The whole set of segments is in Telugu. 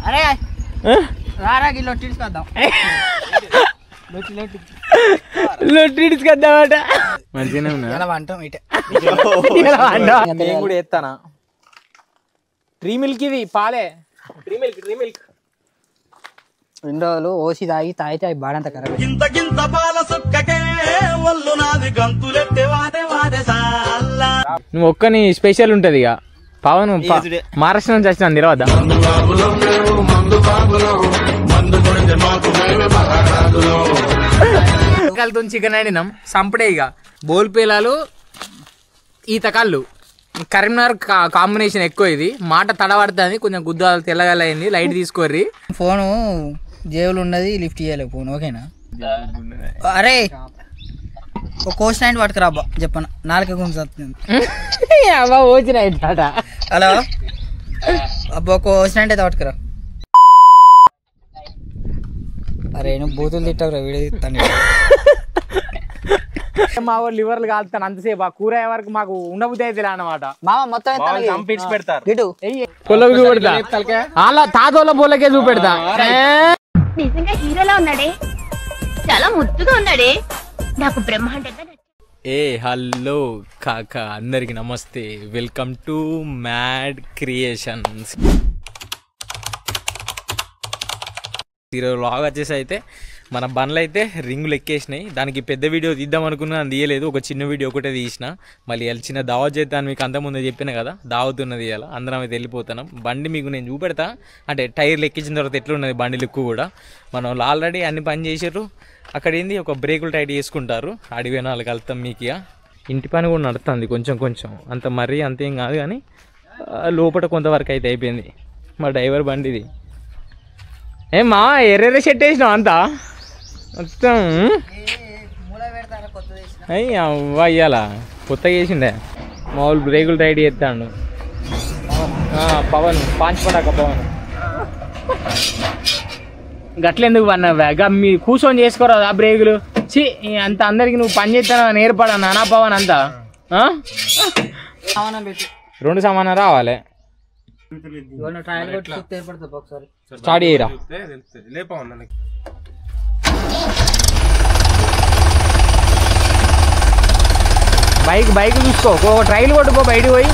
అరే రారా లొట్టి తీసుకొద్దాం లొట్టి తీసుకొద్దామట మంచిగానే ఉన్నా ఇలా అంటాం ఇటే నేను కూడా ఎత్తానా ట్రీ మిల్క్ ఇది పాలే ట్రీ మిల్క్ 2 రోజులు ఓసి తాగితే అవి బాడంత ఖరాబ్ నువ్వు ఒక్కని స్పెషల్ ఉంటది ఇక పవన్ మహారాష్ట్ర నుంచి వచ్చిన నిలవద్దా చికెన్ ఆడినాం సంపడే ఇక బోల్పేలాలు ఈతకాళ్ళు కరీంనగర్ కాంబినేషన్ ఎక్కువ ఇది మాట తడబడుతుంది కొంచెం గుద్దాలు తెల్లగల అయింది లైట్ తీసుకోర్రి ఫోను జేబులు ఉన్నది లిఫ్ట్ చేయాలి ఫోన్ ఓకేనా అరే ఒక కోచ్ నైట్ పట్టుకురా అబ్బా చెప్పను 4 అబ్బా ఓచి నైట్ హలో అబ్బా ఒక కోచ్ నైట్ అయితే పట్టుకురా అరే నువ్వు బూతులు తిట్టావురా వీడియో తిట్టాను మా వాళ్ళు లివర్లు కాలుతాను అంతసేపు ఆ కూర వరకు మాకు ఉండబుద్ధి అయితే అన్నమాట మామ మొత్తం అలా తాతోళ్ళ బోళ్ళకే చూపెడతా నిజంగా హీరోలా ఉన్నాడే చాలా ముద్దుగా ఉన్నాడే నాకు బ్రహ్మాండంగా హలో కాక అందరికి నమస్తే వెల్కమ్ టు మ్యాడ్ క్రియేషన్స్ ఈరోజు లాగ్ వచ్చేసి అయితే మన బండ్లు అయితే రింగులు ఎక్కేసినాయి దానికి పెద్ద వీడియో తీద్దాం అనుకున్నా తీయలేదు ఒక చిన్న వీడియో ఒకటే తీసిన మళ్ళీ చిన్న దావత్ చేద్దాం మీకు అంతకుముందు చెప్పిన కదా దావత్ ఉన్నది ఇవాళ అందరం అయితే వెళ్ళిపోతున్నాం బండి మీకు నేను చూపెడతా అంటే టైర్లు ఎక్కించిన తర్వాత ఎట్లున్నది బండి లుక్ కూడా మనం ఆల్రెడీ అన్ని పని చేసారు అక్కడ ఏంది ఒక బ్రేకులు టైట్ చేసుకుంటారు అడిగిన వాళ్ళకి వెళ్తాం మీకు ఇక ఇంటి పని కూడా నడుస్తుంది కొంచెం అంత మరీ అంతేం కాదు కానీ లోపల కొంతవరకు అయితే అయిపోయింది మా డ్రైవర్ బండిది ఏమా ఎర్ర షెట్ వేసినావు అంతా మొత్తం అవ్వ అయ్యాలా కొత్తగా వేసిండే మామూలు బ్రేకులు టైట్ చేస్తాడు పవన్ పాంచిపడాక పవన్ గట్లెందుకు పన్నావా మీ కూర్చొని చేసుకోరాదు ఆ బ్రేకులు చి అంత అందరికి నువ్వు పని చేస్తాను నేర్పడా నానా పవన్ అంతా 2 సమానం రావాలి స్టార్ట్ చేయరా బైక్ చూసుకో ఒక ట్రైల్ కొట్టుకో బయటకు పోయి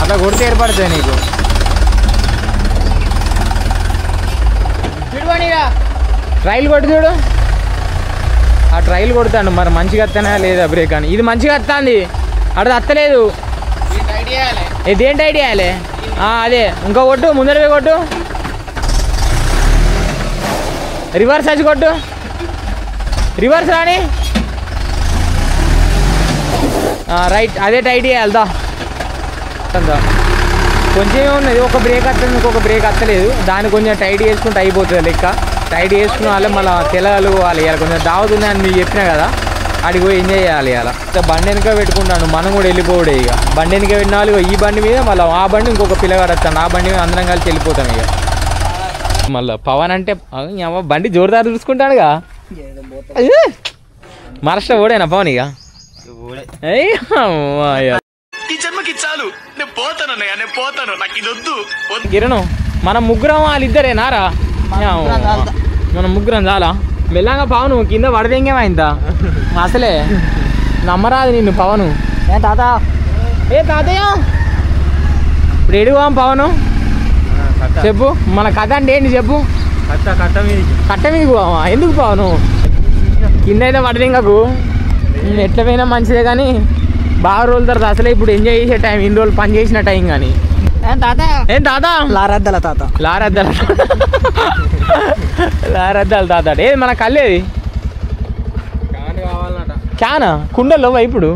అట్లా కొడితే ఏర్పడుతుంది నీకు ట్రైల్ కొట్టు చూడు ఆ ట్రైల్ కొడతాను మరి మంచిగా వస్తానా లేదా బ్రేక్ అని ఇది మంచిగా వస్తుంది అక్కడ వస్తలేదు ఇదేంటి ఐడియా వేయాలి అదే ఇంకో కొట్టు ముందరవే కొట్టు రివర్స్ వచ్చి కొట్టు రివర్స్ రాని రైట్ అదే టైట్ చేయాలిదా కొంచెం ఉన్నది ఒక బ్రేక్ వస్తుంది ఇంకొక బ్రేక్ వస్తలేదు దాన్ని కొంచెం టైట్ చేసుకుంటే అయిపోతుంది లెక్క టైట్ చేసుకున్న వాళ్ళే మళ్ళీ తెల్లలు వాళ్ళు ఇవ్వాలి కొంచెం దావుతుందని మీకు చెప్పినా కదా అడిగి పోయి ఎంజాయ్ చేయాలి ఇలా బండి వెనుక పెట్టుకుంటాను మనం కూడా వెళ్ళిపోవడే ఇక బండి వెనుక పెట్టిన వాళ్ళు ఈ బండి మీద మళ్ళీ ఆ బండి ఇంకొక పిల్లగాడు వస్తాను ఆ బండి మీద అందరం కలిసి వెళ్ళిపోతాం ఇక మళ్ళీ పవన్ అంటే బండి జోరుదారు చూసుకుంటాడుగా మహారాష్ట్ర ఓడేనా పవన్ ఇక కిరణ్ మనం ముగ్గురం వాళ్ళిద్దరే నారా మనం ముగ్గురం చాలా మెల్లగా పవను కింద పడదేంగేమైందా అసలే నమ్మరాదు నిన్ను పవను తాతయ్య ఇప్పుడు ఎడుగువాం పవను చెప్పు మన కథ అంటే ఏంటి చెప్పు కట్ట మీదకి పోవా ఎందుకు పవను కింద అయితే పడదేంగకు ఎట్లా పోయినా మంచిదే కానీ బాగా రోజుల తర్వాత అసలే ఇప్పుడు ఎంజాయ్ చేసే టైం ఇన్ని రోజులు పని చేసిన టైం కానీ ఏం తాత లారద్దాల తాత ఏది మన కల్లేది క్యానా కుండలో ఇప్పుడు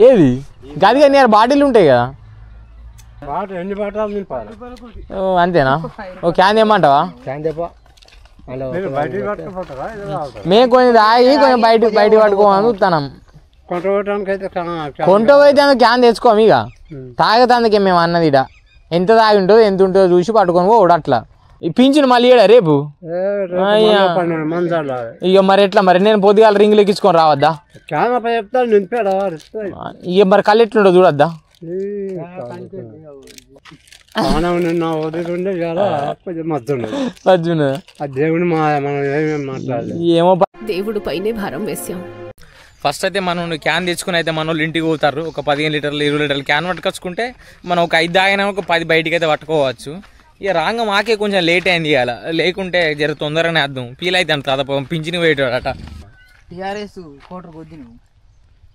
ఏది గదిగా నేను బాటిల్ ఉంటాయి కదా అంతేనా ఓ క్యాన్ ఏమంటావా మేము కొంచెం తాగి కొంచెం బయట పట్టుకోమని చూస్తున్నాం కొంట పోయితే క్యాన్ తెచ్చుకోము ఇక తాగేందుకే మేము అన్నది ఇడ ఎంత తాగి ఉంటుందో ఎంత ఉంటుందో చూసి పట్టుకొని పోడు అట్లా పింఛను మళ్ళీ రేపు ఇక మరి ఎట్లా మరి నేను పొద్దుగాల రింగులు ఎక్కించుకొని రావద్దా ఇక మరి కళ్ళు ఎట్లుండో చూడద్దా నా వదిలిండే కొంచెం మద్దుండదు అర్జున్ ఆ దేవుని మనం ఏమేమి మాట్లాడలేదు. ఏమో దేవుడు పైనే భారం వేసాం. ఫస్ట్ అయితే మనం క్యాన్ తెచ్చుకుని అయితే మన వాళ్ళు ఇంటికి పోతారు. ఒక 15 లీటర్లు 20 లీటర్లు క్యాన్ పట్టుకొచ్చుకుంటే మనం ఒక 5 తాగినా ఒక 10 బయటికి అయితే పట్టుకోవచ్చు. ఇక రాంగ మాకే కొంచెం లేట్ అయింది ఇవాళ, లేకుంటే జర తొందరగానే అర్థం ఫీల్ అయితే అంత పింఛని పోయేటాడట. టీఆర్ఎస్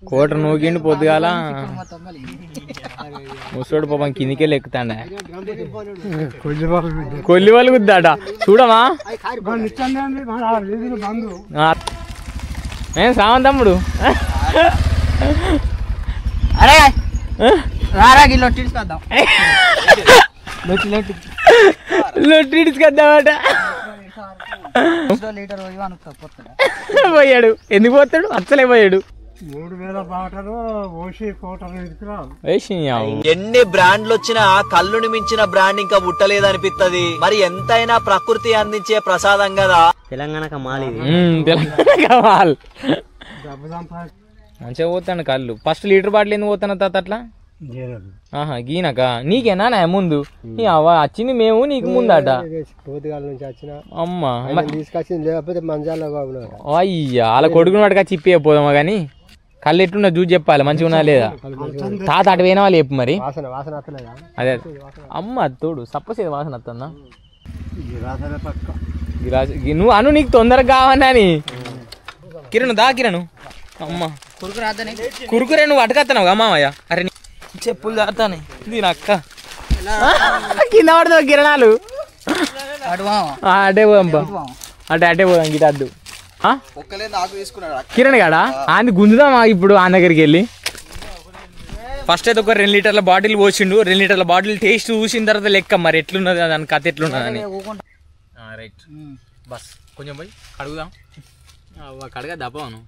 కోటర్ నూకిండి పొద్దుగాల ముసోడు పాపం కిందికెళ్ళి ఎక్కుతాండ కొల్లి వాళ్ళు గుద్దాట చూడమా నేను సామన్ తమ్ముడు అరే రారా లొట్టి తీసుకొద్దాం లొట్టి తీసుకొద్దామట. లీటర్ పోయాడు. ఎందుకు పోతాడు? అచ్చలే పోయాడు. 3000 బాటలు ఓసి కోటలు తీసుకురావు. ఎన్ని బ్రాండ్లు వచ్చినా కళ్ళుని మించిన బ్రాండ్ ఇంకా పుట్టలేదనిపిస్తది. మరి ఎంతైనా ప్రకృతి అందించే ప్రసాదం కదా తెలంగాణ కమాల్. మంచిగా పోతాను కళ్ళు. ఫస్ట్ లీటర్ బాటిల్ ఎందుకు పోతాను తాత అట్లా? ఆహా గీనక నీకేనా నా ముందు వచ్చింది మేము నీకు ముందట. పోతుగాల నుంచి వచ్చిన అమ్మా తీసుకొచ్చింది, లేకపోతే మంచాల అయ్యా అలా కొడుకుని వాడికి చిప్పి పోదామా కానీ కళ్ళు ఎట్లున్నా చూసి చెప్పాలి మంచిగా ఉన్నా లేదా. తాత అటు పోయిన వాళ్ళు చెప్పు మరి. అదే అమ్మ తోడు సప్పసేది వాసన వస్తుందా? నువ్వు అను నీకు తొందరగా కావని కిరణ్ దా కిరణ్. అమ్మ కురుకురే నువ్వు అటుకత్తన్నావు అమ్మామయ్య. అరే చెప్పులు దాతానే దీని అక్క కింద పడుతుంది కిరణాలు. అటే పోదాంపా అటే పోదాం గిట అడ్డు. కిరణ్ కాడా ఆంది గుంజుదామా ఇప్పుడు ఆ దగ్గరికి వెళ్ళి. ఫస్ట్ అయితే ఒక 2 లీటర్ల బాటిల్ పోసిండు. 2 లీటర్ల బాటిల్ టేస్ట్ చూసిన తర్వాత లెక్క మరి ఎట్లున్నది దాని కథ ఎట్లున్నది అని. రైట్ బస్ కొంచెం పోయి కడుగుదాం. కడగా దప్పను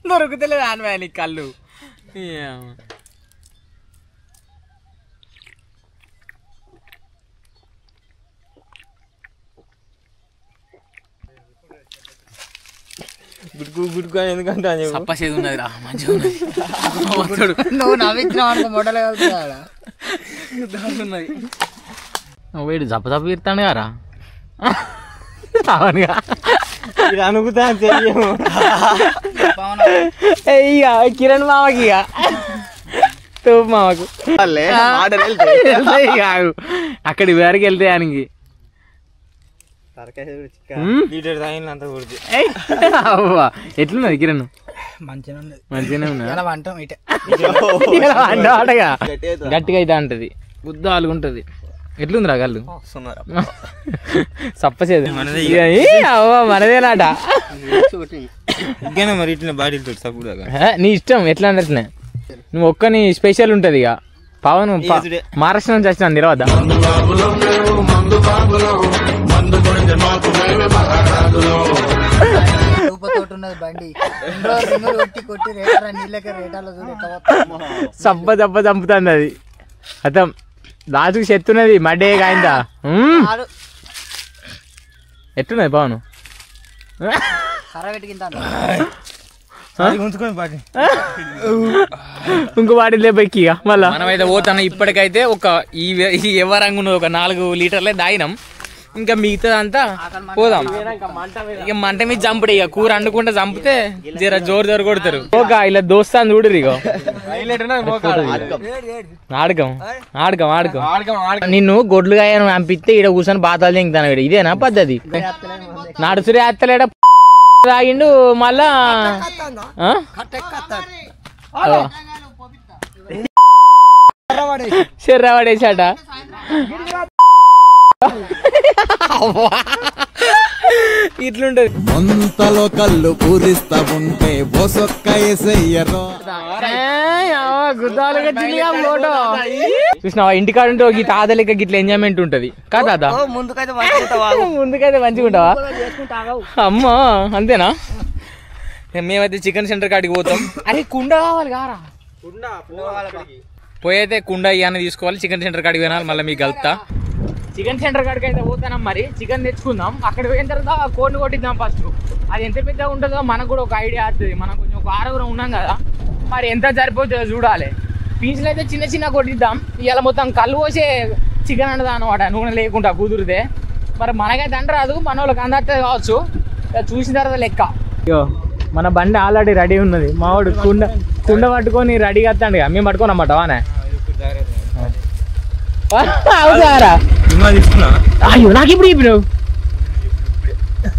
దొరుకుతలేదా అని నీకు కళ్ళు. గుడ్కు ఎందుకంటే సప్పసేది ఉన్నది రా మంచిగా ఉన్నది. నువ్వు నవ్వించిన మొడలు ఉన్నది. వేడు జప్ప జప్ప ఇస్తాను గారా అవునుగా అనుకుతా ఇక కిరణ్ మామకి ఇక తోపు మామకు అక్కడి వరకు వెళ్తే ఆయనకి ఎట్లున్నది కిరణ్? మంచిగానే ఉన్నది. గట్టిగా అయితే అంటది బుద్ధ ఆలుగుంటది. ఎట్లుందిరా కళ్ళు? సప్పసేది మనదేనాట. మరి ఇట్లా బాడీలు నీ ఇష్టం ఎట్లా అంటే నువ్వు ఒక్కని స్పెషల్ ఉంటది. ఇక పవన్ మహారాష్ట్ర నుంచి వచ్చిన తెలవద్దా? సబ్బ దెబ్బ చంపుతుంది అది. అతం దాచుకు చెత్తున్నది మడ్డే కాయిందా. ఎట్టున్నది పవన్? ఇంకో వాటిలే బైక్ ఇక మళ్ళా మనమైతే పోతాను. ఇప్పటికైతే ఒక ఈ ఎవరంగా ఉన్నది ఒక 4 లీటర్లే దాయినాం. ఇంకా మిగతా అంతా పోదాం. ఇక మంట మీద చంపుడు. ఇక కూర వండుకుంటే చంపితే జర జోరు కొడతారు. ఒక ఇలా దోస్తాను చూడరు. ఇక ఆడకం నిన్ను గొడ్లుగా పంపిస్తే ఈడ కూర్చొని బాతాలు తింటాను. ఇదేనా పద్ధతి? నడుచురే అత్తలేడ తాగిండు మళ్ళా శర్రా పడేసాట. ఇట్లుంటది. అంతలో కళ్ళు పూరిస్తా ఉంటే చూసినావా ఇంటికాడ ఉంటే ఒక తాత లెక్క గిట్ల ఎంజాయ్మెంట్ ఉంటది కదా తాత? ముందుకైతే మంచిగా ఉంటావా? అమ్మా అంతేనా? మేమైతే చికెన్ సెంటర్ కాడికి పోతాం. అరే కుండ కావాలి కారా? పోయితే కుండ ఇవన్నీ తీసుకోవాలి. చికెన్ సెంటర్ కాడికి పోయినా మళ్ళీ మీకు కలుపుతా. చికెన్ సెంటర్ కాడికి అయితే పోతాం. మరి చికెన్ తెచ్చుకుందాం. అక్కడ పోయిన తర్వాత కోడిని కొట్టిద్దాం ఫస్ట్. అది ఎంత పెద్దగా ఉంటుందో మనకు కూడా ఒక ఐడియా వస్తుంది. మనం కొంచెం ఒక 6 ఉన్నాం కదా, మరి ఎంత సరిపోతుందో చూడాలి. పీసులు అయితే చిన్న చిన్న కొట్టిద్దాం. ఇవాళ మొత్తం కళ్ళు పోసే చికెన్ అంటదా అనమాట, నూనె లేకుండా కుదిరితే. మరి మనకైతే అంటరాదు, మన వాళ్ళకి అందట్లేదు కావచ్చు. చూసిన తర్వాత లెక్క. అయ్యో మన బండి ఆల్రెడీ రెడీ ఉన్నది. మావాడు కుండ పట్టుకొని రెడీగా వస్తాడు. మేము పట్టుకోనమాట వానే. అవుతారా? అయ్యో నాకు ఇప్పుడు చెప్పినావు,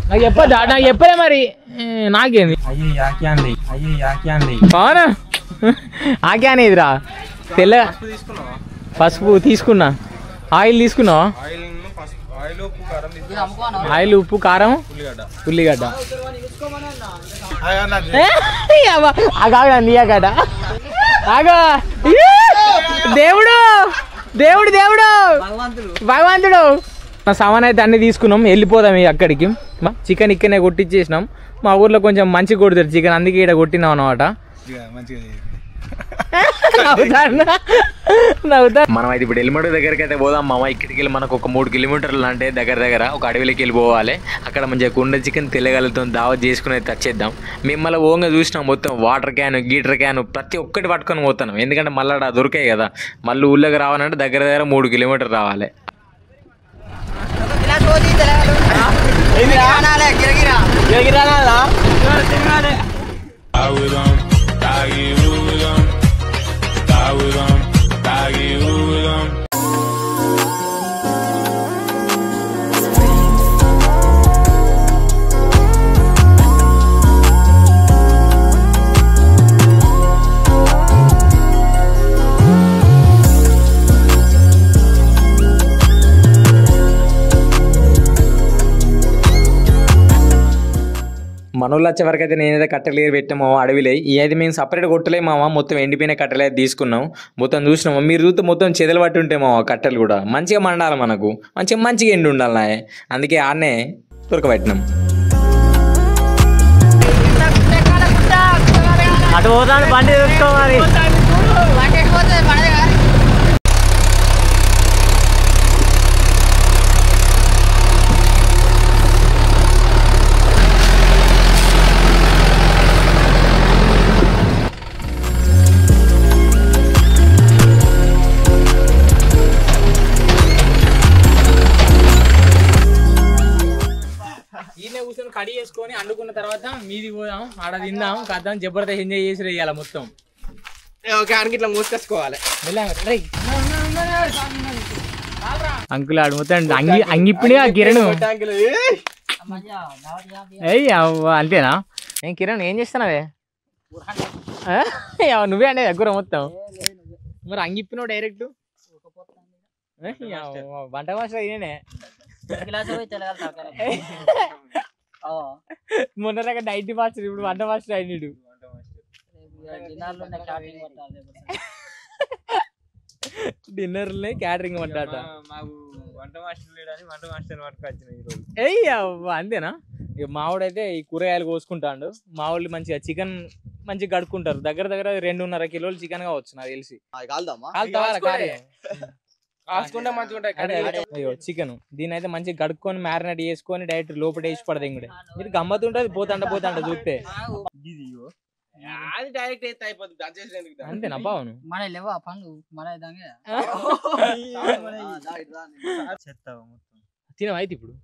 నాకు చెప్పద్దా? నాకు చెప్పలే మరి. నాకేంది అవునా? ఆకే అనేదిరా. తెల్ల పసుపు తీసుకున్నా, ఆయిల్ తీసుకున్నావా? ఆయిల్, ఉప్పు, కారం, ఉల్లిగడ్డ. నీయగడ్డ ఆగా. దేవుడు దేవుడు దేవుడు భగవంతుడు. మా సామాన్ అయితే అన్ని తీసుకున్నాం, వెళ్ళిపోదాం అక్కడికి. చికెన్ ఇక్కడనే కొట్టించేసినాం. మా ఊర్లో కొంచెం మంచి కొడుతారు చికెన్, అందుకే ఇక్కడ కొట్టినాం అనమాట. మనం అయితే ఇప్పుడు ఎల్లిమడు దగ్గరికి అయితే పోదాం మామ. ఇక్కడికి వెళ్ళి మనకు ఒక 3 కిలోమీటర్లు అంటే దగ్గర ఒక అడవిలోకి వెళ్ళిపోవాలి. అక్కడ మంచిగా కుండ చికెన్ తెల్లగలతో దావత్ చేసుకుని అయితే వచ్చేద్దాం. మిమ్మల్ని ఓంగా చూసినాం, మొత్తం వాటర్ క్యాన్, గీటర్ క్యాన్ ప్రతి ఒక్కటి పట్టుకొని పోతున్నాం. ఎందుకంటే మళ్ళీ అక్కడ దొరికాయి కదా. మళ్ళీ ఊళ్ళోకి రావాలంటే దగ్గర 3 కిలోమీటర్లు రావాలి. మనోళ్ళు వచ్చే వరకు అయితే నేనైతే కట్టెలు పెట్టాము అడవిలో. ఈ అయితే మేము సపరేట్ కొట్టలేము మామ, మొత్తం ఎండిపోయిన కట్టెలు అయితే తీసుకున్నాం. మొత్తం చూసినాము, మీరు చూస్తే మొత్తం చెదలు పట్టి ఉంటాయి మామ. కట్టెలు కూడా మంచిగా మండాలి, మనకు మంచిగా ఎండి ఉండాలి. అందుకే ఆడనే దొరకబెట్టినాం. అటు పోతాను బండి చూసుకోవాలి. కూర్చొని కడి చేసుకొని అండుకున్న తర్వాత మీది పోదాం, ఆడ తిందాం, కద్దాం, జబర్దస్త్ ఎంజాయ్ చేసి ఇవ్వాలి మొత్తం. ఇట్లా మూసుకొచ్చుకోవాలి. అంకుల్ ఆడు మొత్తం అంగిప్పుడే కిరణ్. అయ్యి అంతేనా? నేను కిరణ్ ఏం చేస్తున్నావే? నువ్వే అనేది దగ్గర మొత్తం. మరి అంగిప్పినావు డైరెక్ట్ వంట మాస్టర్ అయినే. మొన్న దాకా డైట్ మాస్టర్, ఇప్పుడు వంట మాస్టర్ అయినాడు. డిన్నర్లే క్యాటరింగ్ వంట. అంతేనా? ఇక మావాడైతే ఈ కూరగాయలు కోసుకుంటాడు. మా వాళ్ళు మంచిగా చికెన్ మంచిగా కడుక్కుంటారు. దగ్గర 2.5 కిలోలు చికెన్ కావచ్చు నాకు తెలిసి. అయ్యో చికెన్ దీని అయితే మంచిగా కడుక్కొని మ్యారినేట్ చేసుకొని డైరెక్ట్ లోపల వేసి పడదు. ఇంకడే మీరు గమ్మతుంటది పోతాంట చూస్తే. అంతేనా బావును? తినవా అయితే ఇప్పుడు?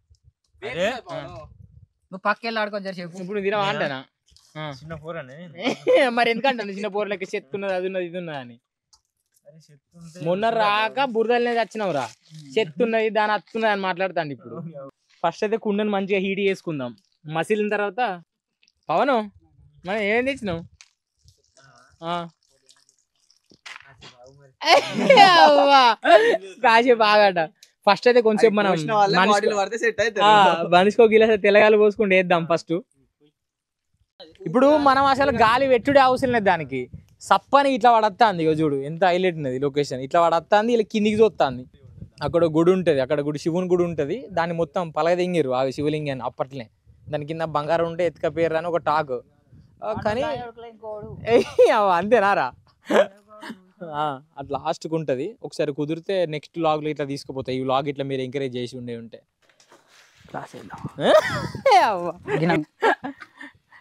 పక్కెళ్ళి ఆడుకొని చెప్పు. ఇప్పుడు తినవా అంటేనా? చిన్న పోర మరి ఎందుకంటాను చిన్న పోర లెక్క చెత్తున్నది, అది ఉన్నది, ఇది ఉన్నది అని. మొన్న రాక బురదలనే వచ్చినావురా, చెత్తున్నది దాని అత్తున్నది అని మాట్లాడుతాండి. ఇప్పుడు ఫస్ట్ అయితే కుండను మంచిగా హీట్ చేసుకుందాం. మసిలిన తర్వాత పవను మనం ఏం తెచ్చినావు? కాసేపు ఆగట. ఫస్ట్ అయితే కొంచెం మనం మనిషికి 1 గిలాస తెల్లగాలి పోసుకుంటే వేద్దాం ఫస్ట్. ఇప్పుడు మనం అసలు గాలి పెట్టుడే అవసరం లేదు దానికి. సప్పని ఇట్లా పడత్తాంది. ఇక చూడు ఎంత హైలైట్ ఉన్నది లొకేషన్. ఇట్లా పడత్తాంది, ఇలా కిందికి చూస్తుంది. అక్కడ గుడి ఉంటుంది, అక్కడ శివుని గుడి ఉంటుంది. దాన్ని మొత్తం పలగదింగిరు ఆ శివలింగాన్ని అప్పట్లే. దాని కింద బంగారం ఉంటే ఎత్తుకపోయారు అని ఒక టాక్. కానీ అంతేనారా? అట్లా లాస్ట్కి ఉంటుంది. ఒకసారి కుదిరితే నెక్స్ట్ వ్లాగ్లో ఇట్లా తీసుకుపోతాయి. ఈ వ్లాగ్ ఇట్లా మీరు ఎంకరేజ్ చేసి ఉంటే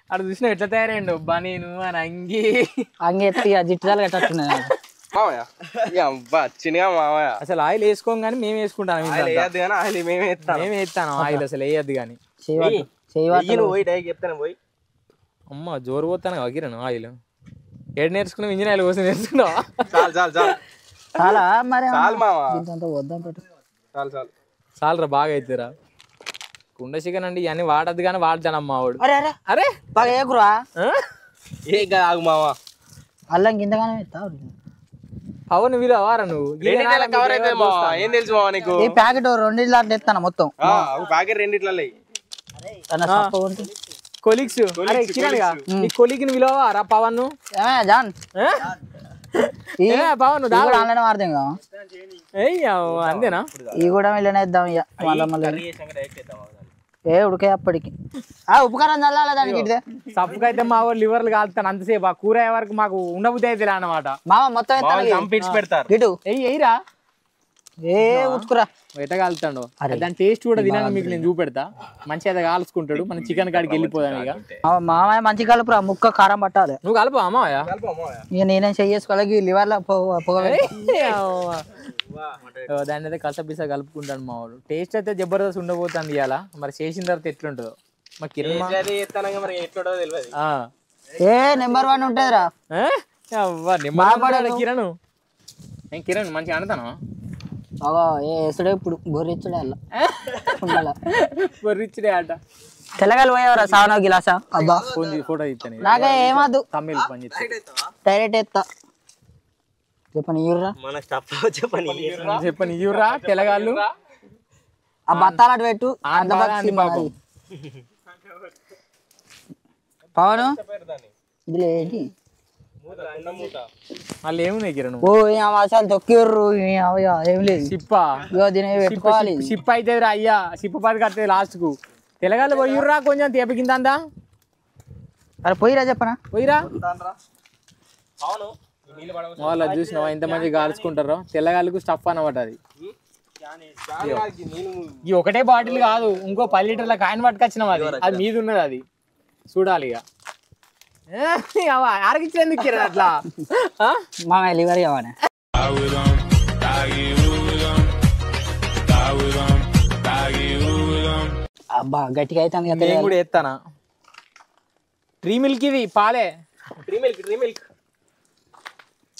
అక్కడ చూసినా ఎట్లా తయారైండు బనీను అని అంగి ఎత్తి జిట్టుదాలు కట్టేస్తున్నాయి. చిన్నగా మామయ్య అసలు ఆయిల్ వేసుకోం కానీ మేము వేసుకుంటాం వేయద్దు కానీ ఆయిల్ మేమే ఎత్తాను మేమే ఎత్తాను ఆయిల్ అసలు వేయద్దు కానీ పోయి డైకి చెప్తాను పోయి అమ్మ జోరు పోతాను కిరణ్ ఆయిల్ ఏడు నేర్చుకున్నావు ఇంజిన్ ఆయిల్ కోసం నేర్చుకున్నావా చాలు చాలు చాలు చాలా మరి చాలు మామ వద్దాం చాలు చాలు చాలరా బాగా అవుతుందిరా కుండ చికెన్ అండి ఇవన్నీ వాడద్దు కానీ వాడతాను అమ్మ వాడు అరే అరే అరే బాగా ఏకురా ఏ ఆగు మామ అల్లం కిందగానే ఎత్తావు అవును వీరు అవారా నువ్వు కవర్ అయితే ఏం తెలుసు మామ నీకు ఈ ప్యాకెట్ 2 ఇట్లా ఎత్తాను మొత్తం ప్యాకెట్ రెండిట్లలో కొలీగ్స్ అరే కిరణ్ గా నీ కొలీగ్ని విలువరా పవన్ జాన్ పవన్ ఆన్లైన్ వాడతాం కదా అంతేనా ఇవి కూడా వెళ్ళనేద్దాం ఇక మళ్ళీ ఏ ఉడికే అప్పటికి ఉప్పు కారం చల్లాలి దానికి ఇదే సప్పుకైతే మా వాళ్ళు లివర్లు కాలుతాను అంతసేపు ఆ కూర అయ్యే వరకు మాకు ఉండబుద్ధి అయితే అన్నమాట మామ మొత్తం చంపించి పెడతారు ఇటు ఎయ్యిరా ఏ ఉతుకురా ఎట కాలుతాడు దాని టేస్ట్ కూడా తినని మీకు నేను చూపెడతా మంచిగా అయితే కాల్చుకుంటాడు మన చికెన్ కాడికి వెళ్ళిపోదాం ఇక మామయ్య మంచి కలుపురా ముక్క కారం పట్టాలి నువ్వు కలుపు అమ్మాయ ఇక నేనేం చెయ్యేసుకోవాలి లివర్ లో పొగ దాన్ని అయితే కసపిసా కలుపుకుంటాడు మా వాడు టేస్ట్ అయితే జబర్దస్త్ ఉండబోతుంది ఇవాళ మరి చేసిన తర్వాత ఎట్లుంటుందో మా కిరణ్ ఏ నెంబర్ 1 ఉంటదిరా కిరణ్ నేను కిరణ్ మంచిగా అంటాను వేసుడే ఇప్పుడు బొర్రిచ్చుడే అలా బొర్రిచ్చుడే ఆట తెల్లగాలు పోయేవరా సావనా గిలాసా అబ్బా ఫోటో ఇస్తాను నాకే ఏమాదు తమిళ్ పని డైరెక్ట్ ఎత్తా చెప్పని ఇవ్వరా చెప్పని ఇవ్వరా తెలంగాణలు ఆ బత్తాలు పెట్టు పవన్ ఇది ఏంటి వాళ్ళు ఏమున్నాయి కిరణ్ ఓ అసలు తొక్కిర్రు ఏం లేదు సిప్పా దీని పెట్టుకోవాలి సిప్ అయితే రా అయ్యా సిప్పు పది కడుతుంది లాస్ట్ కు తెలంగాణ పోయిర్రా కొంచెం తేప కింద అరే పోయిరా చెప్పనా పోయిరా వాళ్ళు చూసినావా ఎంత మంది కాల్చుకుంటారో తెల్లగాళ్ళకు స్టఫ్ అనమాట అది ఈ ఒకటే బాటిల్ కాదు ఇంకో 10 లీటర్ల కాయన పట్టుకొచ్చినాం అది మీద ఉన్నది అది చూడాలి ఇక ఆరగిచ్చేందుకు కిరణ్ అట్లా మా లివర్ కావాలి అబ్బా గట్టిగా అయితే నేను కూడా ఎత్తానా ట్రీ మిల్క్ ఇవి పాలే ట్రీ మిల్క్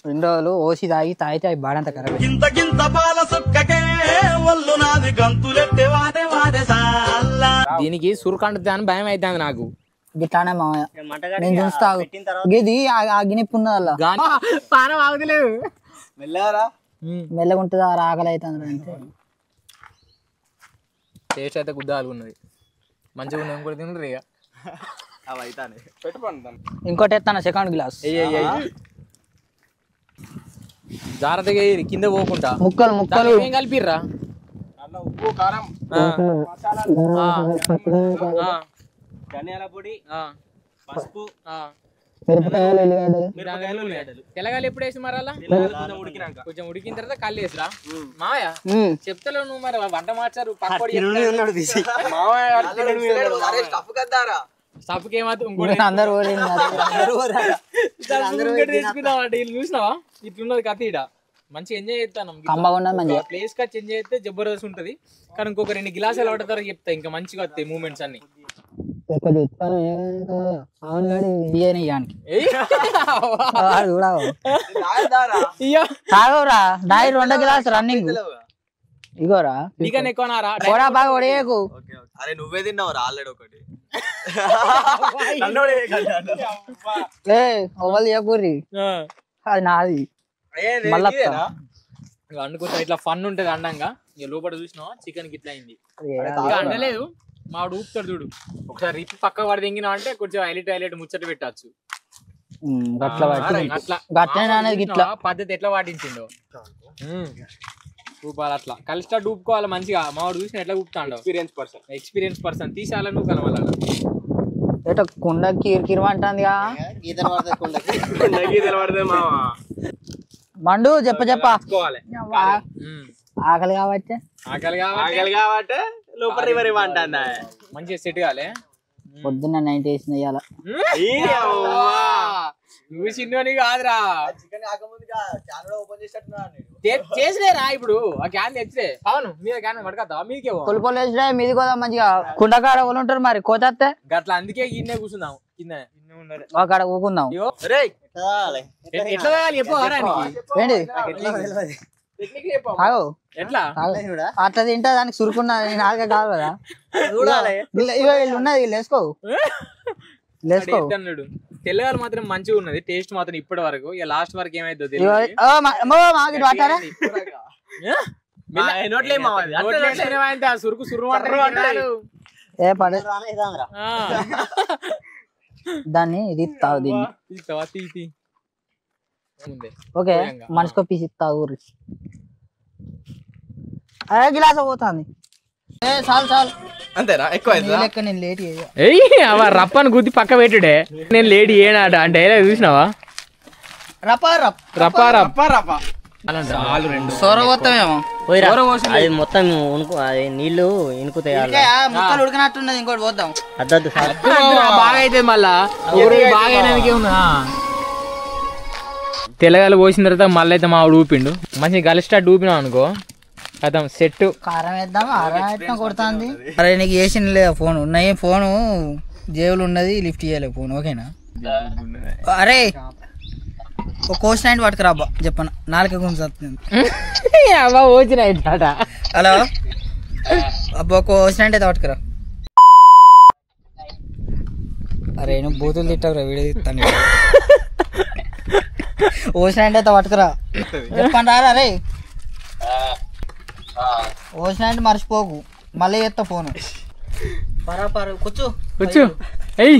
2 రోజులు ఓసి తాగితే అవి బాడంత కరెక్ట్ దీనికి సురకంటుంది అని భయం అవుతుంది నాకు గిట్లానే మామయ్య నేను చూస్తా ఇది గినిప్పు ఉన్నదల్లా పానం ఆగలేదు మెల్లగా ఉంటుందా ఆకలి అవుతుంది అంటే టేస్ట్ అయితే గుద్దాలు ఉన్నది మంచిగా ఉన్నది కూడా తినరు ఇక ఇంకోటి ఎత్తాను సెకండ్ గ్లాస్ జాగ్రత్తగా కింద పోకుండా ముక్కలు ఏం కలిపిర్రా ఉప్పు కారం ధనియాల పొడి పసుపు తెల్లగాలు ఎప్పుడు వేసి మరి అలా కొంచెం ఉడికిన తర్వాత కళ్ళు వేసిరా మావయ్య చెప్తలేవు నువ్వు మరి వంట మార్చారు స్టఫ్కి ఏమవుతుంది అందరు చూసినావా ఇట్లున్నది కథ ఇడ మంచి ఎంజాయ్ చేస్తాను ప్లేస్ కా ఎంజాయ్ చేస్తే జబర్దస్త్ ఉంటది కానీ ఇంకొక 2 గిలాసాలు పడతారో చెప్తా ఇంకా మంచిగా వస్తాయి మూమెంట్స్ అన్ని తాగవురా 2 గ్లాస్ రన్నింగ్ ఇగోరా నీకన్నా ఎక్కువనారా బాగా ఒడేయకు అరే నువ్వే తిన్నావు ఆల్రెడీ ఒకటి ఓవల్ చేయకూరి అది నాది మళ్ళా అనుకుంటా ఇట్లా ఫన్ ఉంటది అండంగా ఇక లోపల చూసినావా చికెన్ గిట్లా అయింది అండలేదు మాడు ఊపుతాడు చూడు ఒకసారి రిప్ పక్క వాడి దింగినా అంటే కొంచెం హైలైట్ ముచ్చట పెట్టచ్చు అట్లా పద్ధతి ఎట్లా పాటించిండో ఊపాలి అట్లా కలిసి ఊపుకోవాలి మంచిగా మావాడు చూసిన ఎట్లా ఊపుతాడు ఎక్స్పీరియన్స్ పర్సన్ తీసాల నువ్వు కనవాల కుండ కిరమంటుంది మండు చెప్ప ఆకలి కాబట్టి మంచిగా సెట్ కాలే పొద్దున్న 90 వేసిన ఇవాళ నువ్వు చిన్నోని కాదురా చేసిలేరా ఇప్పుడు ఆ క్యాన్ తెచ్చితే అవును మీద క్యాన్ పడకద్దా మీకే పులుపులు వేసినా మీది కూడా మంచిగా కుండకాడ వాళ్ళు ఉంటారు మరి కోచేస్తే గట్లా అందుకే గిన్నె కూర్చుందాం కింద అక్కడ ఊకుందాం ఎట్లా ఏంటి ఎట్లా అట్లా తింటా దానికి సురుకున్నా నాలుగే కాదు కదా వీళ్ళు ఉన్నది లేసుకో లేసుకో తెల్లగాలు మాత్రం మంచిగా ఉన్నది టేస్ట్ మాత్రం ఇప్పటి వరకు ఇక లాస్ట్ వరకు ఏమైందో సురుకు సురు దాన్ని ఇది ఇస్తావు దీన్ని ఓకే మనిషికో పీస్ ఇస్తావు గిలాస పోతుంది చాలు చాలు అంతేనా ఎక్కువ లెక్క నేను లేట్ రప్పని గుద్ది పక్క పెట్టుడే నేను లేడీ ఏనాట అంటే చూసినావా సోరగొత్తమేమో అది మొత్తం నీళ్లు ఇనుకుతాయి ముక్కలు ఉడికినట్టున్నది ఇంకోటి పోద్దాం అద్దద్దు బాగా అయితే మళ్ళా బాగా ఉన్నా తెల్లగాలు పోసిన తర్వాత మళ్ళీ అయితే మా ఊపిండు మంచిగా గలిస్టార్ట్ ఊపినాం అనుకో కదా సెట్ కారం వేద్దాం ఆరా కొడుతుంది అరే నీకు వేసిన లేదా ఫోన్ ఉన్నాయి ఫోను జేబులు ఉన్నది లిఫ్ట్ చేయలేదు ఫోన్ ఓకేనా అరే ఒక కోసినైట్ పట్టుకురా అబ్బా చెప్పను నాలుక గుంజుతుంది అబ్బా వచ్చినాయి హలో అబ్బా ఒక కోసినైట్ అయితే పట్టుకురా అరే నువ్వు బూతులు తిట్టావురా వీడియో తిస్తాను కోసినైట్ అయితే పట్టుకురా చెప్పండి రా రే ఓసినట్టు మర్చిపోకు మళ్ళీ ఎత్తా ఫోను పరాపరు కూర్చో కూర్చో ఏయ్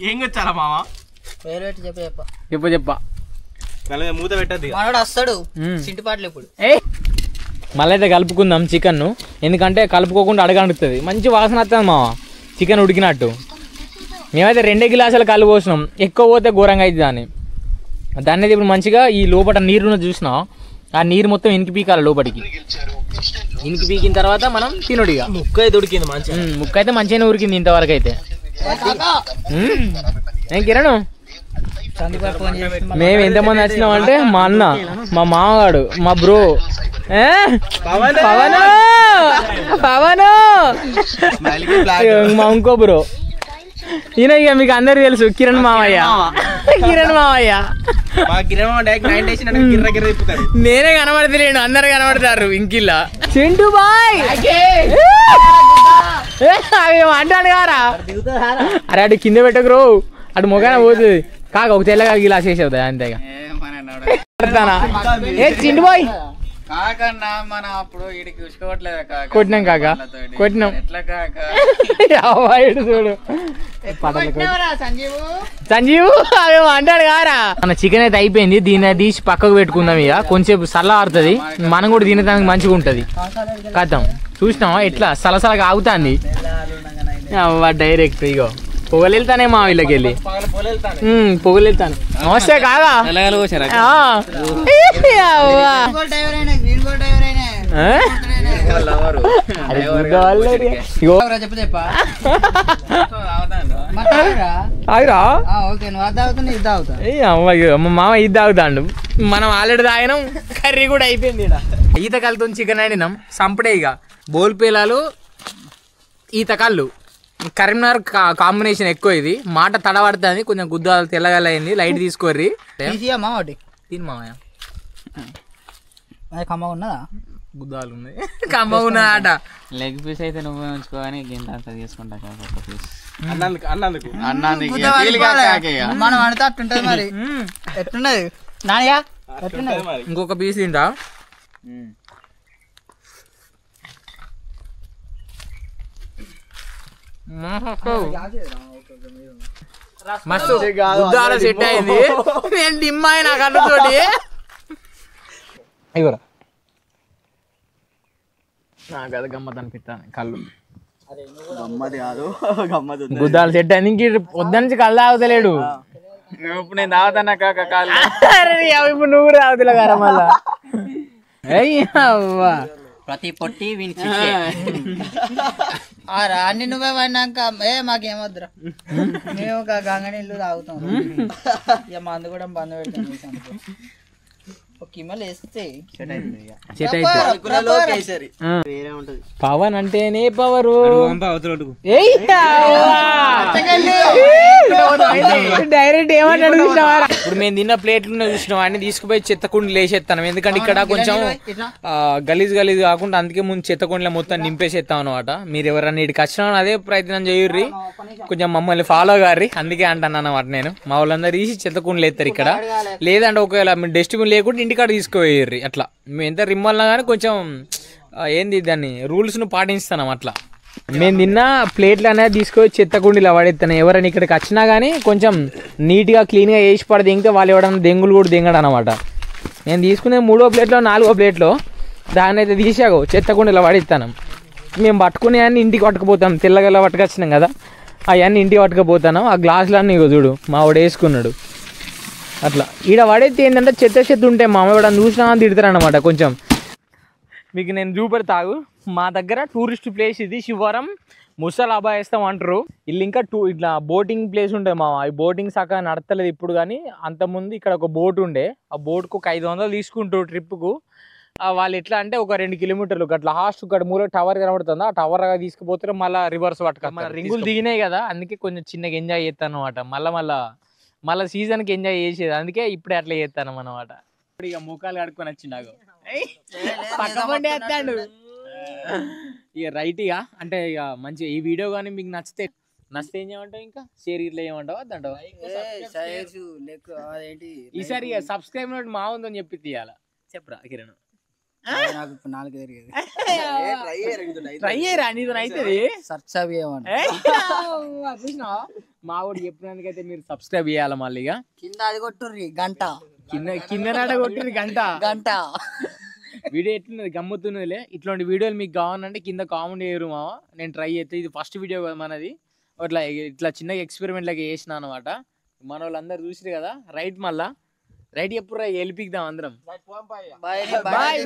ఏం వచ్చారా మామ వేరే చెప్ప చెప్ప మూత పెట్టద్దు మనోడు వస్తాడు చింటిపాటలు ఇప్పుడు మళ్ళీ అయితే కలుపుకుందాం చికెన్ ఎందుకంటే కలుపుకోకుండా అడగడుతుంది మంచి వాసన వస్తుంది మామ చికెన్ ఉడికినట్టు మేమైతే 2 గిలాసులు కళ్ళు పోసినాం ఎక్కువ పోతే ఘోరంగా అవుతుంది దాన్ని అయితే ఇప్పుడు మంచిగా ఈ లోపల నీరును చూసినా ఆ నీరు మొత్తం ఇనికి పీకాలి లోపలికి ఇనికి పీకిన తర్వాత మనం తినుడిగా ముక్క అయితే ఉడికింది మంచిగా ముక్క అయితే మంచిగానే ఉడికింది ఇంతవరకు అయితే నేను కిరణ్ మేము ఎంతమంది వచ్చినాం అంటే మా అన్న మా మామగాడు మా బ్రో పవన్ మా ఇంకో బ్రో ఈయన ఇక మీకు అందరు తెలుసు కిరణ్ మామయ్య నేనే కనబడతలేను అందరు కనబడతారు ఇంకిల్లా చింటూ బాయ్ అవి అంటాడు కారా అరే అటు కింద పెట్టకరు అటు మొగానే పోతుంది కాక ఒక తెల్లగా గిలాస్ వేసేవుతా అంతేగా ఏ చింటూ బాయ్ కొట్టినాం కాక కొట్టినాం చూడు సంజీవ్ అవేమో అంటాడు కారా మన చికెన్ అయితే అయిపోయింది దీన్ని తీసి పక్కకు పెట్టుకుందాం ఇక కొంచెం చల్లారుతుంది మనం కూడా తినడానికి మంచిగా ఉంటది కథం చూసినావా ఎట్లా సలసలగా ఆగుతాంది డైరెక్ట్ ఇగో పొగలెళ్తానే మా వీళ్ళకి వెళ్ళి పొగలెళ్తాను నమస్తే కాదా మామ ఇది తాగుతాండు మనం ఆల్రెడీ తాగినాం కర్రీ కూడా అయిపోయింది ఈత కళ్ళతో చికెన్ ఆడినాం సంపడే ఇక బోల్పేలాలు ఈత కళ్ళు కరీంనగర్ కాంబినేషన్ ఎక్కువ ఇది మాట తడబడుతుంది కొంచెం గుద్దాలు తెల్లగల అయింది లైట్ తీసుకోర్రి తిని మామయ్య కమ్మ ఉన్నదా గుద్దాలు ఉన్నాయి కమ్మ ఉన్నదా ఆట లెగ్ పీస్ అయితే నువ్వే ఉంచుకోగానే గింత అంతా తీసుకుంటా పీస్ మనం అడితే అట్టుంటది మరి ఎట్లున్నది నానియా ఇంకొక పీస్ తింటా మస్తు గుద్దాల సెట్ అయింది నేను డిమ్మాయి నా కళ్ళతోటి ఇవరా నాకు అది గమ్మత్ అనిపిస్తాను కళ్ళు గుద్దాలు సెట్ అయింది ఇంక పొద్దు నుంచి కళ్ళు తాగుతలేడు ఇప్పుడు నేను తాగుతానా కాక కాళ్ళు ఇప్పుడు నువ్వు తాగుతులే కదా మళ్ళా ప్రతి పొట్టి అన్ని నువ్వే పడినాక మాకేమొద్దురా మేము గంగ నీళ్ళు తాగుతాం ఇక మందు కూడా బంద్ పెడతాం కిమ్మలు వేస్తే పవన్ అంటేనే పవరు డైరెక్ట్ ఏమంటాడు ఇప్పుడు మేము తిన్న ప్లేట్లు చూసినాం అన్ని తీసుకుపోయి చెత్తకుండలు వేసేస్తాం ఎందుకంటే ఇక్కడ కొంచెం గలీజ్ గలీజ్ కాకుండా అందుకే ముందు చెత్తకుండలో మొత్తం నింపేసేస్తాం అనమాట మీరు ఎవరన్నా ఇక్కడికి వచ్చినా అదే ప్రయత్నం చేయుర్రి కొంచెం మమ్మల్ని ఫాలో గారి అందుకే అంటాను అన్నమాట నేను మా వాళ్ళందరూ తీసి చెత్తకుండలు వేస్తారు ఇక్కడ లేదంటే ఒకవేళ మీరు డస్ట్బిన్ లేకుండా ఇంటికాడ తీసుకోవేయర్రి అట్లా మేము ఎంత రిమ్మల్నా కానీ కొంచెం ఏంది దాన్ని రూల్స్ను పాటిస్తాం అట్లా మేము తిన్న ప్లేట్లు అనేది తీసుకొని చెత్తకుండీలో పడేస్తాను ఎవరైనా ఇక్కడికి వచ్చినా కానీ కొంచెం నీట్గా క్లీన్గా వేసి పడి ఇంకా వాళ్ళు ఎవడన్నా దెంగులు కూడా దింగడు అనమాట నేను తీసుకునే 3వ ప్లేట్లో 4వ ప్లేట్లో దాన్ని అయితే తీసాగో చెత్తకుండీలో పడేస్తాను మేము పట్టుకునే అన్ని ఇంటికి పట్టుకుపోతాం తెల్లగల్ల పట్టుకొచ్చినాం కదా అవన్నీ ఇంటికి పట్టుకుపోతాను ఆ గ్లాసులన్నీ చూడు మా వాడు వేసుకున్నాడు అట్లా ఈడ పడేది ఏంటంటే చెత్త ఉంటే మా అమ్మ కూడా చూసినా తిడతారు అనమాట కొంచెం మీకు నేను చూపెడతాగు మా దగ్గర టూరిస్ట్ ప్లేస్ ఇది శివరం ముసలాబా వేస్తాం అంటారు ఇల్లు ఇంకా ఇట్లా బోటింగ్ ప్లేస్ ఉంటుంది మా ఈ బోటింగ్ సగం నడతలేదు ఇప్పుడు కానీ అంతకుముందు ఇక్కడ ఒక బోట్ ఉండే ఆ బోట్కు ఒక 500 తీసుకుంటారు ట్రిప్కు వాళ్ళు ఎట్లా అంటే ఒక 2 కిలోమీటర్లు అట్లా హాస్ట్ ఇక్కడ మూల టవర్ కనబడుతుంది ఆ టవర్ తీసుకుపోతారు మళ్ళీ రివర్స్ పట్టుక మన రింగులు దిగినాయి కదా అందుకే కొంచెం చిన్నగా ఎంజాయ్ చేస్తాను అనమాట మళ్ళీ సీజన్కి ఎంజాయ్ చేసేది అందుకే ఇప్పుడే అట్లా చేస్తాను అనమాట ఇప్పుడు ఇక ముఖాలు కడుక్కొని వచ్చి నాకు ఇక రైట్ ఇక అంటే ఇక మంచి ఈ వీడియో కానీ మీకు నచ్చితే ఏం చేయమంటావు ఇంకా షేర్ ఇట్లా ఏమంటావు అదంటావు ఈసారి ఇక సబ్స్క్రైబ్ నోట్ మా ఉందని చెప్పి తీయాల చెప్పరా కిరణ్ ట్రై చేయరా నీతో అవుతుంది మా ఊరు చెప్పినందుకైతే మీరు సబ్స్క్రైబ్ చేయాలి మళ్ళీ ఇక కింద అది కొట్టుర్రి గంట కింద నాట కొట్టింది గంట వీడియో ఎట్లున్నది గమ్ముతున్నదిలే ఇట్లాంటి వీడియోలు మీకు కావాలంటే కింద కామెంట్ చేయరు మామ నేను ట్రై చేస్తే ఇది ఫస్ట్ వీడియో కదా మనది ఇట్లా చిన్నగా ఎక్స్పెరిమెంట్ లాగా చేసిన అనమాట మన వాళ్ళందరూ చూసిరు కదా రైట్ మళ్ళా రైట్ ఎప్పుడు వెళ్ళిపిద్దాం అందరం. Bye bye.